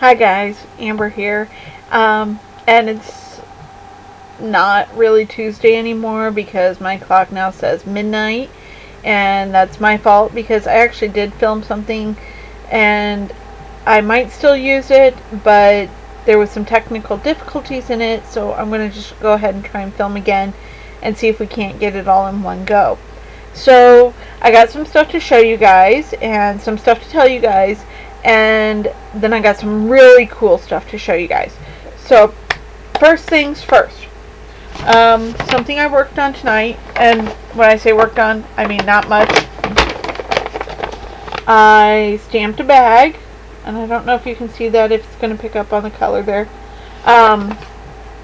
Hi guys, Amber here. And it's not really Tuesday anymore because my clock now says midnight, and that's my fault because I actually did film something and I might still use it, but there was some technical difficulties in it, so I'm going to just go ahead and try and film again and see if we can't get it all in one go. So I got some stuff to show you guys and some stuff to tell you guys, and then I got some really cool stuff to show you guys. So first things first, something I worked on tonight, and when I say worked on, I mean not much. I stamped a bag, and I don't know if you can see that, if it's going to pick up on the color there.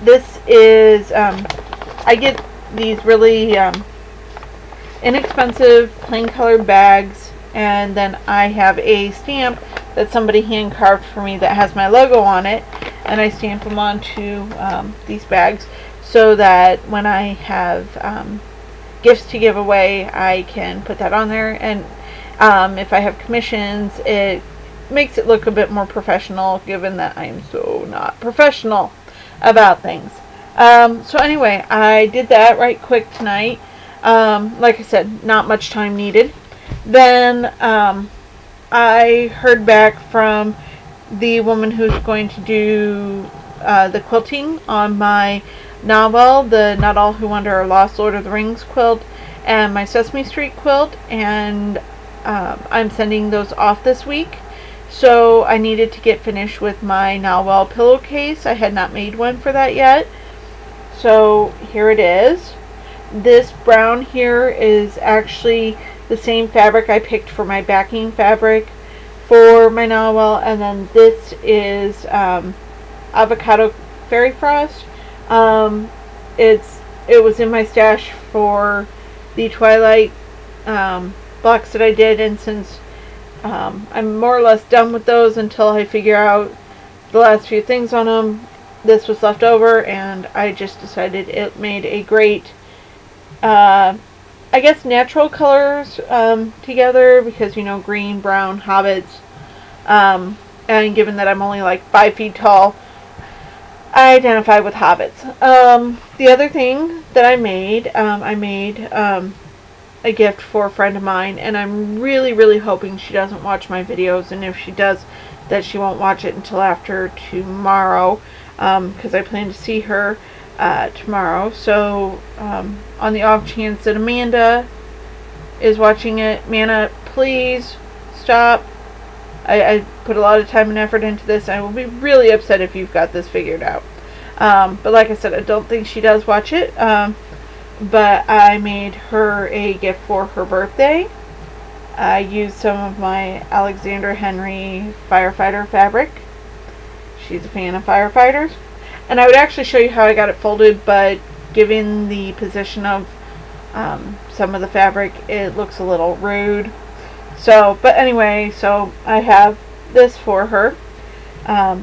This is, I get these really inexpensive plain colored bags, and then I have a stamp that somebody hand carved for me that has my logo on it, and I stamp them onto these bags so that when I have gifts to give away, I can put that on there. And if I have commissions, it makes it look a bit more professional, given that I'm so not professional about things. So anyway, I did that right quick tonight. Like I said, not much time needed. Then I heard back from the woman who's going to do the quilting on my novel, the Not All Who Wander Are Lost Lord of the Rings quilt, and my Sesame Street quilt, and I'm sending those off this week. So I needed to get finished with my Novel pillowcase. I had not made one for that yet. So here it is. This brown here is actually the same fabric I picked for my backing fabric for my novel, and then this is avocado fairy frost. It was in my stash for the Twilight blocks that I did, and since I'm more or less done with those until I figure out the last few things on them, this was left over, and I just decided it made a great I guess natural colors together, because, you know, green, brown, hobbits, and given that I'm only like 5 feet tall, I identify with hobbits. The other thing that I made a gift for a friend of mine, and I'm really hoping she doesn't watch my videos, and if she does, that she won't watch it until after tomorrow, because I plan to see her tomorrow. So on the off chance that Amanda is watching it, Mana, please stop. I put a lot of time and effort into this. I will be really upset if you've got this figured out. But like I said, I don't think she does watch it. But I made her a gift for her birthday. I used some of my Alexander Henry firefighter fabric. She's a fan of firefighters. And I would actually show you how I got it folded, but given the position of some of the fabric, it looks a little rude. So, but anyway, so I have this for her.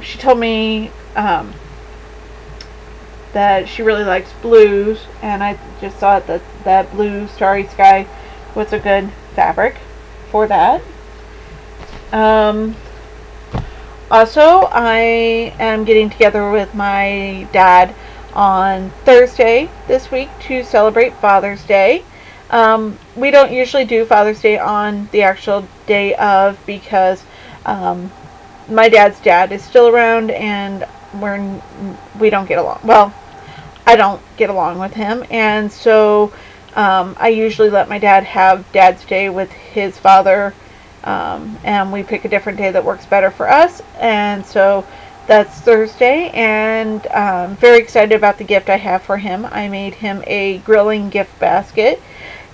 She told me that she really likes blues, and I just thought that that blue starry sky was a good fabric for that. Also, I am getting together with my dad on Thursday this week to celebrate Father's Day. We don't usually do Father's Day on the actual day of, because my dad's dad is still around, and we don't get along. Well, I don't get along with him, and so I usually let my dad have Dad's Day with his father, and we pick a different day that works better for us, and so that's Thursday. And I'm very excited about the gift I have for him. I made him a grilling gift basket.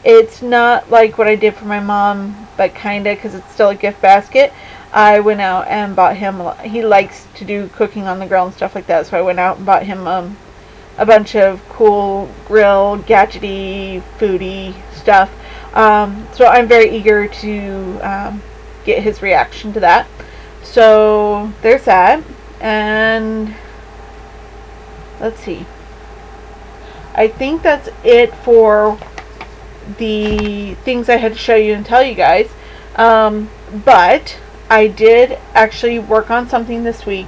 It's not like what I did for my mom, but kinda, because it's still a gift basket. I went out and bought him, he likes to do cooking on the grill and stuff like that, so I went out and bought him a bunch of cool grill, gadgety, foodie stuff. So I'm very eager to get his reaction to that. So there's that. And let's see. I think that's it for the things I had to show you and tell you guys. But I did actually work on something this week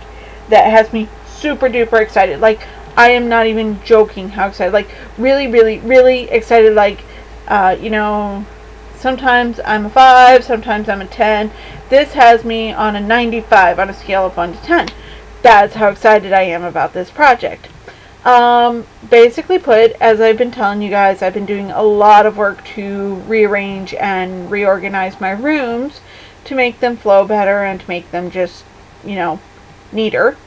that has me super duper excited. Like, I am not even joking how excited. Like, really, really, really excited. Like, you know, sometimes I'm a 5, sometimes I'm a 10. This has me on a 95 on a scale of 1 to 10. That's how excited I am about this project. Basically put, as I've been telling you guys, I've been doing a lot of work to rearrange and reorganize my rooms to make them flow better and to make them just, you know, neater.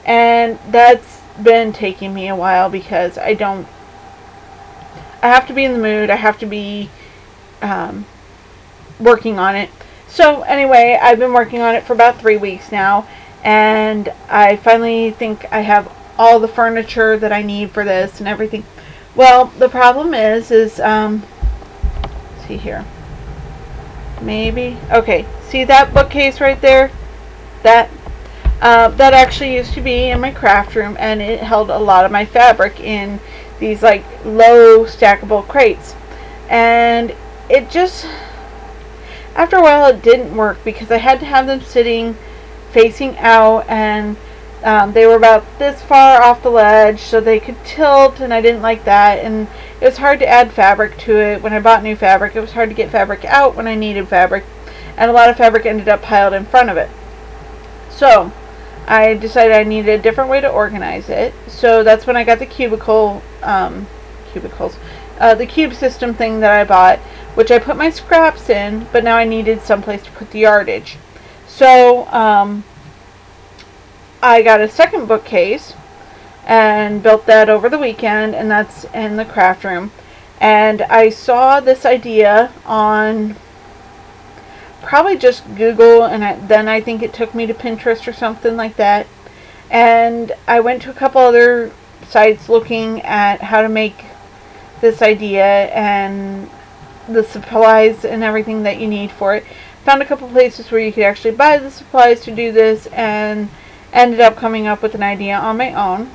And that's been taking me a while because I have to be in the mood. I have to be working on it. So anyway, I've been working on it for about 3 weeks now, and I finally think I have all the furniture that I need for this and everything. Well, the problem is let's see here. Maybe. Okay, see that bookcase right there? That actually used to be in my craft room, and it held a lot of my fabric in these like low stackable crates. And it just, after a while, it didn't work because I had to have them sitting facing out, and they were about this far off the ledge so they could tilt, and I didn't like that. And it was hard to add fabric to it when I bought new fabric. It was hard to get fabric out when I needed fabric, and a lot of fabric ended up piled in front of it. So I decided I needed a different way to organize it. So that's when I got the the cube system thing that I bought, which I put my scraps in, but now I needed someplace to put the yardage. So I got a second bookcase and built that over the weekend, and that's in the craft room. And I saw this idea on probably just Google, and then I think it took me to Pinterest or something like that. And I went to a couple other sites looking at how to make this idea and the supplies and everything that you need for it. Found a couple places where you could actually buy the supplies to do this, and ended up coming up with an idea on my own.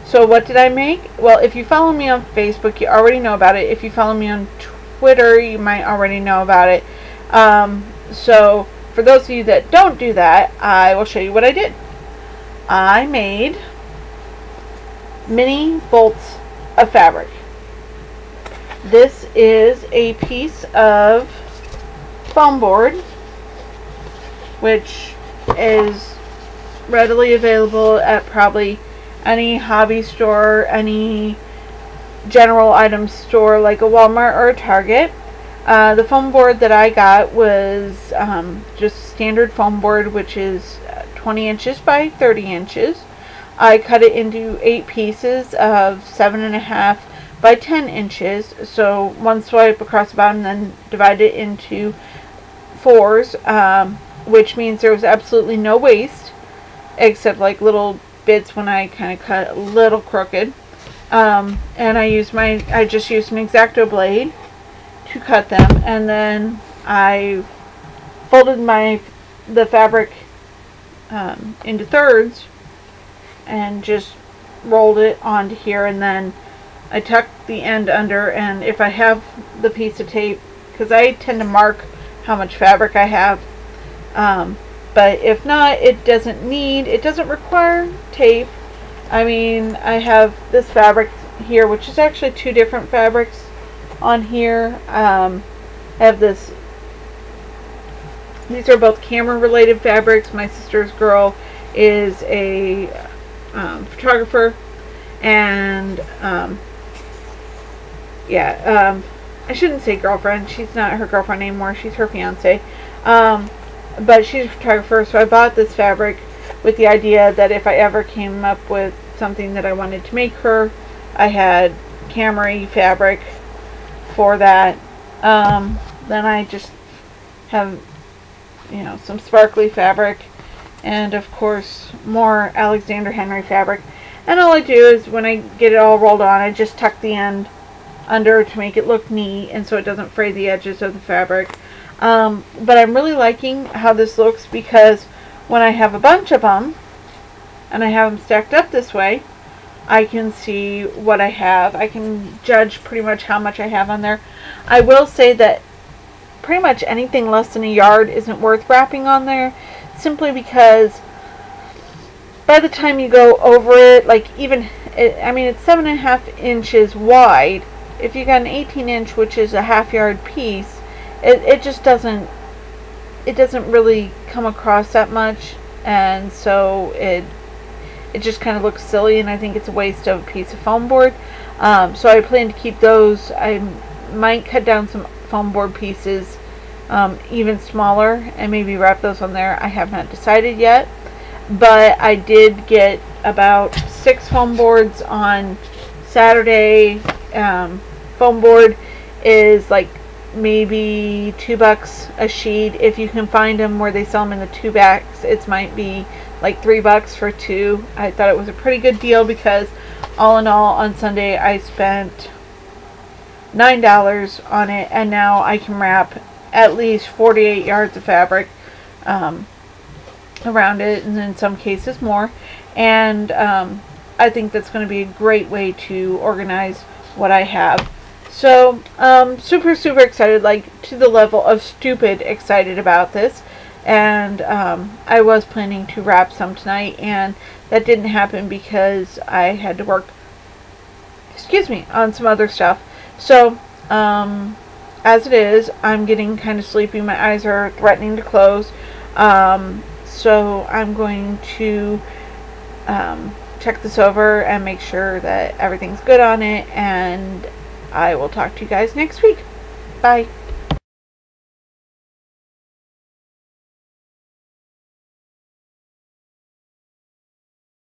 So what did I make? Well, if you follow me on Facebook, you already know about it. If you follow me on Twitter, you might already know about it. So for those of you that don't do that, I will show you what I did. I made mini bolts of fabric. This is a piece of foam board, which is readily available at probably any hobby store, any general item store like a Walmart or a Target. The foam board that I got was just standard foam board, which is 20 inches by 30 inches. I cut it into 8 pieces of 7.5 by 10 inches. So one swipe across the bottom, then divide it into 4s, which means there was absolutely no waste, except like little bits when I kind of cut a little crooked. And I just used an X-Acto blade to cut them, and then I folded the fabric into thirds and just rolled it onto here, and then I tucked the end under. And if I have the piece of tape, because I tend to mark how much fabric I have, but if not, it doesn't require tape. I mean, I have this fabric here, which is actually 2 different fabrics on here. I have these are both camera related fabrics. My sister's girl is a photographer, and I shouldn't say girlfriend, she's not her girlfriend anymore, she's her fiance, but she's a photographer. So I bought this fabric with the idea that if I ever came up with something that I wanted to make her, I had camera fabric for that. Then I just have, some sparkly fabric, and of course more Alexander Henry fabric. And all I do is, when I get it all rolled on, I just tuck the end under to make it look neat, and so it doesn't fray the edges of the fabric. But I'm really liking how this looks, because when I have a bunch of them and I have them stacked up this way, I can see what I have. I can judge pretty much how much I have on there. I will say that pretty much anything less than a yard isn't worth wrapping on there, simply because by the time you go over it, like even, I mean, it's 7.5 inches wide. If you got an 18-inch, which is a half-yard piece, it just doesn't really come across that much, and so it just kind of looks silly, and I think it's a waste of a piece of foam board. So I plan to keep those. I might cut down some foam board pieces, even smaller, and maybe wrap those on there. I have not decided yet, but I did get about 6 foam boards on Saturday. Foam board is like maybe $2 a sheet. If you can find them where they sell them in the 2 packs, it might be like $3 for 2. I thought it was a pretty good deal because all in all on Sunday I spent $9 on it, and now I can wrap at least 48 yards of fabric around it, and in some cases more. And I think that's going to be a great way to organize what I have. So super excited, like to the level of stupid excited about this. And I was planning to wrap some tonight, and that didn't happen because I had to work, on some other stuff. So as it is, I'm getting kind of sleepy. My eyes are threatening to close. So I'm going to check this over and make sure that everything's good on it, and I will talk to you guys next week. Bye.